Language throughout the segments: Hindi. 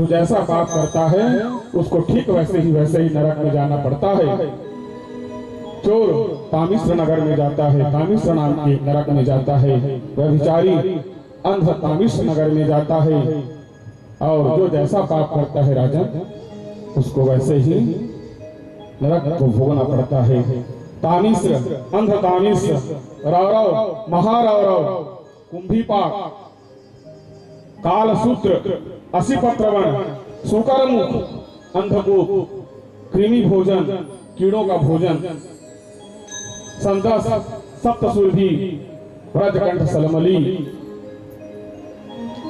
जो जैसा पाप करता है उसको ठीक वैसे ही नरक में जाना पड़ता है। चोर तामिश्र नगर में जाता है, तामिश्र नाम के नरक में जाता है। व्यभिचारी अंध तामिश्र नगर में जाता है। और जो जैसा पाप करता है राजन, उसको वैसे ही नरक को भोगना पड़ता है। तामिश्र, अंध तामिश्र, रौरव, महारौरव, कुंभीपाक, कालसूत्र, असिपत्रवण, सुकरमुख, अंधकूप, कृमि भोजन, कीड़ों का भोजन, संदस, सप्तसुरभि, व्रजकंठ सलमली,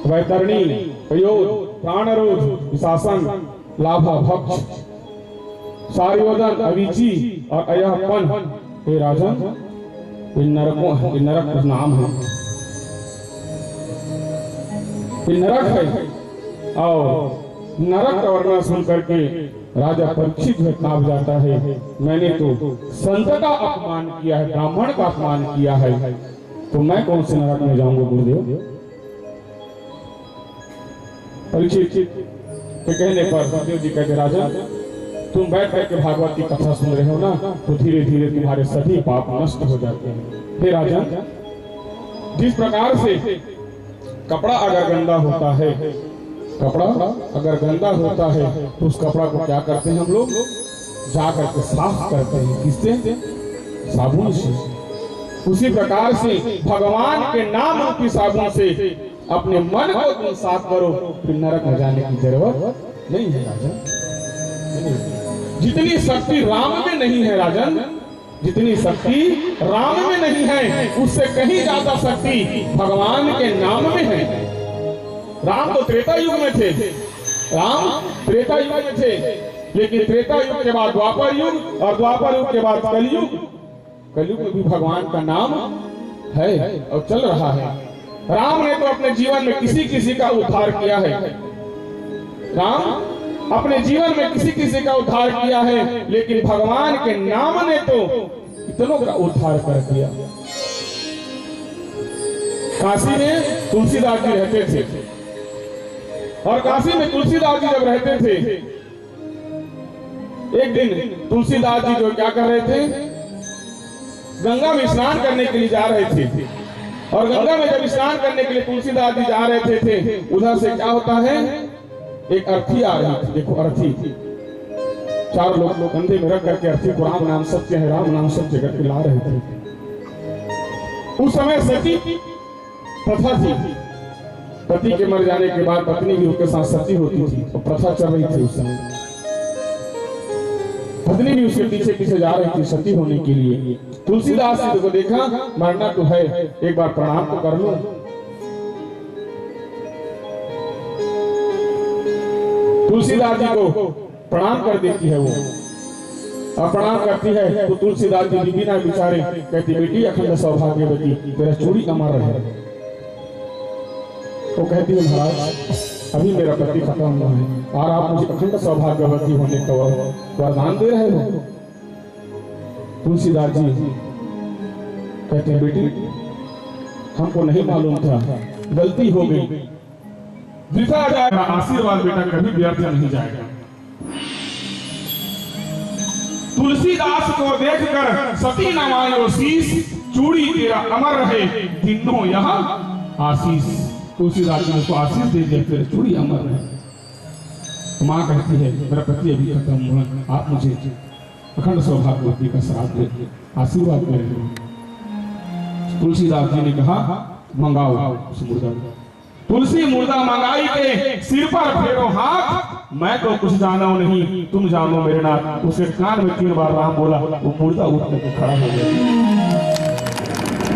वैतरणी, प्रयोद, प्राणरोध, विशासन, लाभा भक्ष, सार्योदन, अविची और अयहपन। हे राजन, इन नरक का नाम है, नरक है। और नरक का वर्णन सुन करके राजा परीक्षित में कांप जाता है। मैंने तो संत का अपमान किया है, ब्राह्मण का अपमान किया है, तो मैं कौन से नरक में जाऊंगा गुरुदेव? परीक्षित के कहने पर गुरुदेव जी कहते, राजा तुम बैठ करके भागवत की कथा सुन रहे हो ना, तो धीरे धीरे तुम्हारे सभी पाप नष्ट हो जाते हैं। हे राजा, जिस प्रकार से कपड़ा अगर गंदा होता है, कपड़ा अगर गंदा होता है तो उस कपड़ा को क्या करते हैं हम लोग? जा करके साफ करते हैं। किससे? साबुन से। उसी प्रकार से भगवान के नाम रूपी साबुन से अपने मन को तुम साफ करो, फिर नरक में जाने की जरूरत नहीं है राजन। जितनी शक्ति राम में नहीं है राजन, जितनी शक्ति राम में नहीं है, उससे कहीं ज्यादा शक्ति भगवान के नाम में है। राम तो त्रेता युग में थे, राम त्रेता युग में थे, लेकिन त्रेता युग के बाद द्वापर युग और द्वापर युग के बाद कलयुग। कलयुग में भी भगवान का नाम है और चल रहा है। राम ने तो अपने जीवन में किसी किसी का उद्धार किया है। राम अपने जीवन में किसी किसी का उद्धार किया है, लेकिन भगवान के नाम ने तो इतनों का उद्धार कर दिया। काशी में तुलसीदास जी रहते थे, और काशी में तुलसीदास जी जब रहते थे, एक दिन तुलसीदास जी जो क्या कर रहे थे, गंगा में स्नान करने के लिए जा रहे थे। और गंगा में जब स्नान करने के लिए तुलसीदास जी जा रहे थे, उधर से क्या होता है, एक अर्थी आ रही थी। देखो अर्थी, चार लोग कंधे में रख करके अर्थी को राम नाम सत्य है, राम नाम सत्य करके ला रहे थे। उस समय सती प्रथा थी, पति के मर जाने के बाद पत्नी भी उसके साथ सती होती थी, तो प्रथा चल रही थी उस समय। पत्नी भी उसके पीछे पीछे जा रही थी सती होने के लिए। तुलसीदास जी को देखा, मरना तो है, एक बार प्रणाम तो कर लो। तुलसीदास जी को प्रणाम कर देती है वो, और प्रणाम करती है तो तुलसीदास जी बिना विचारे कहती, बेटी अखंड सौभाग्यवती, तेरा चूड़ी अमर रहे। वो कहती है, महाराज अभी मेरा पति खत्म हुआ है और आप मुझे अखंड सौभाग्यवती होने का वरदान दे रहे हो। तुलसीदास जी कहते हैं, बेटी हमको नहीं मालूम था, गलती हो गई, वृथा जाएगा आशीर्वाद बेटा कभी व्यर्थ नहीं जाएगा। तुलसीदास को देखकर सती नवायो शीश, चूड़ी तेरा अमर रहे, दिनों यहाँ आशीष। तुलसीदास जी को आशीष दे दिया, तेरे चूड़ी अमर रहे। माँ कहती है, मेरा पति अभी खत्म हुआ, आप मुझे अखंड सौभाग्यवती का श्राप दे, आशीर्वाद करें। तुलसीदास जी ने कहा, मंगाओ उस मुर्दा। तुलसी मुर्दा मंगाई के सिर पर फेरो हाथ, मैं तो कुछ जाना नहीं, तुम जानो मेरे नाथ। उसके कान में 3 बार राम बोला, वो मुर्दा उठ करके खड़ा हो गया।